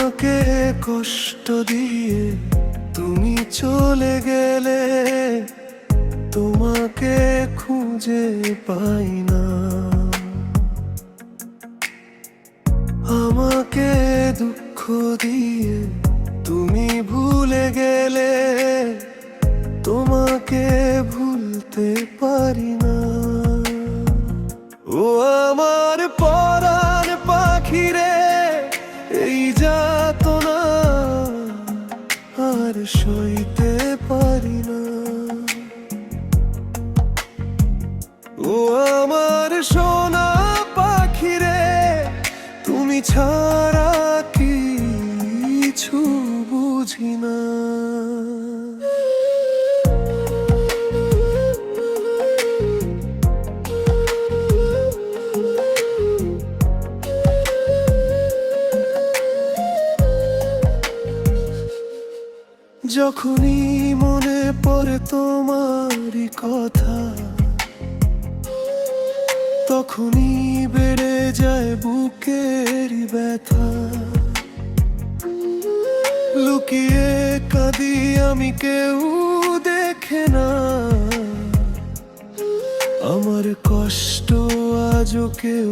আমাকে কষ্ট দিয়ে তুমি চলে গেলে, তোমাকে খুঁজে পাই না। আমাকে দুঃখ দিয়ে তুমি ভুলে গেলে, তোমাকে ভুলতে পারি না। ও আমার পরাণ পাখি রে, এই যাতনা আর সইতে পারি না। ও আমার সোনা পাখি রে, তুমি ছাড়া কিছু বুঝি না। যখনই মনে পড়ে তোমারই কথা, তখনই বেড়ে যায় বুকের ব্যথা। লুকিয়ে কাঁদি আমি, কেউ দেখে না আমার কষ্ট, আজও কেউ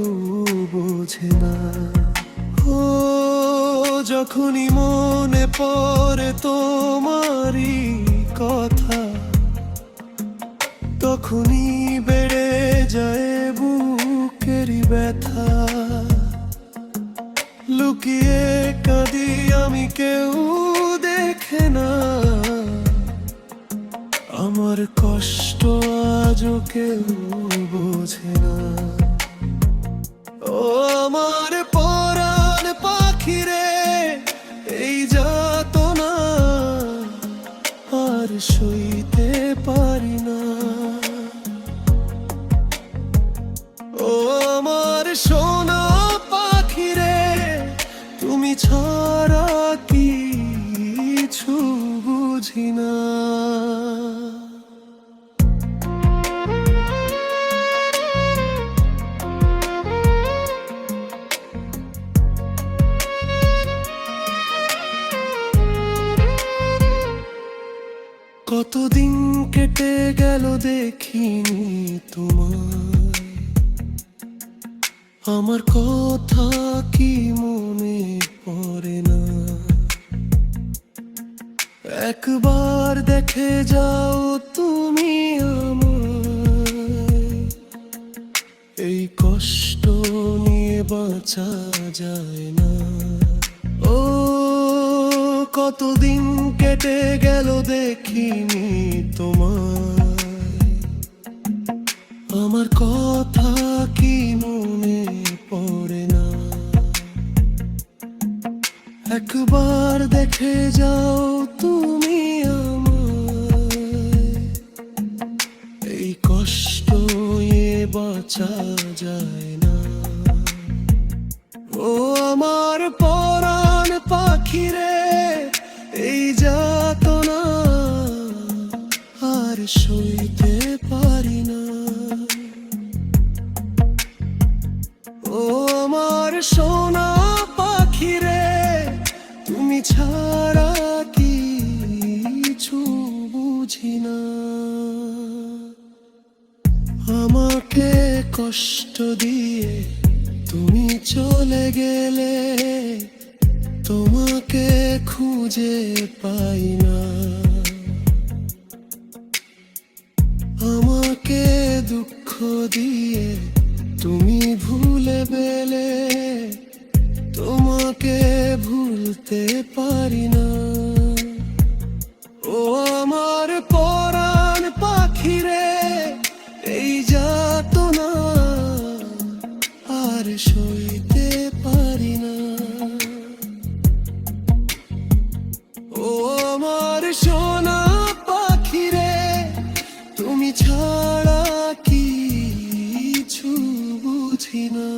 বোঝে না। ও যখনই মনে পড়ে তোমারই কথা, তখনই বেড়ে যায় বুকের ব্যথা। লুকিয়ে কাঁদি আমি, কেউ দেখে না আমার কষ্ট, আজও কেউ বোঝে না। ও আমার পরাণ পাখি রে, এই যাতনা আর সইতে পারি না। ও আমার সোনা পাখি রে, তুমি ছাড়া কিছু বুঝি না। কতদিন কেটে গেল দেখিনি তোমায়, আমার কথা কি মনে পড়ে না? একবার দেখে যাও তুমি আমায়, এই কষ্ট নিয়ে বাঁচা যায় না। ও কতদিন কেটে গেল দেখিনি তোমায়, আমার কথা কি মনে পড়ে না? একবার দেখে যাও তুমি আমায়, এই কষ্ট নিয়ে বাঁচা যায় না। ও আমার পরাণ পাখি রে, এই যাতনা আর সইতে পারি না। ও আমার সোনা পাখি রে, তুমি ছাড়া কিছু বুঝি না। আমাকে কষ্ট দিয়ে তুমি চলে গেলে, তোমাকে খুঁজে পাই না। আমাকে দুঃখ দিয়ে তুমি ভুলে গেলে, তোমাকে ভুলতে পারি না। ও আমার পরাণ পাখি রে, এই যাতনা আর সইতে পারি না। ও আমার সোনা পাখি রে, তুমি ছাড়া কিছু বুঝি না।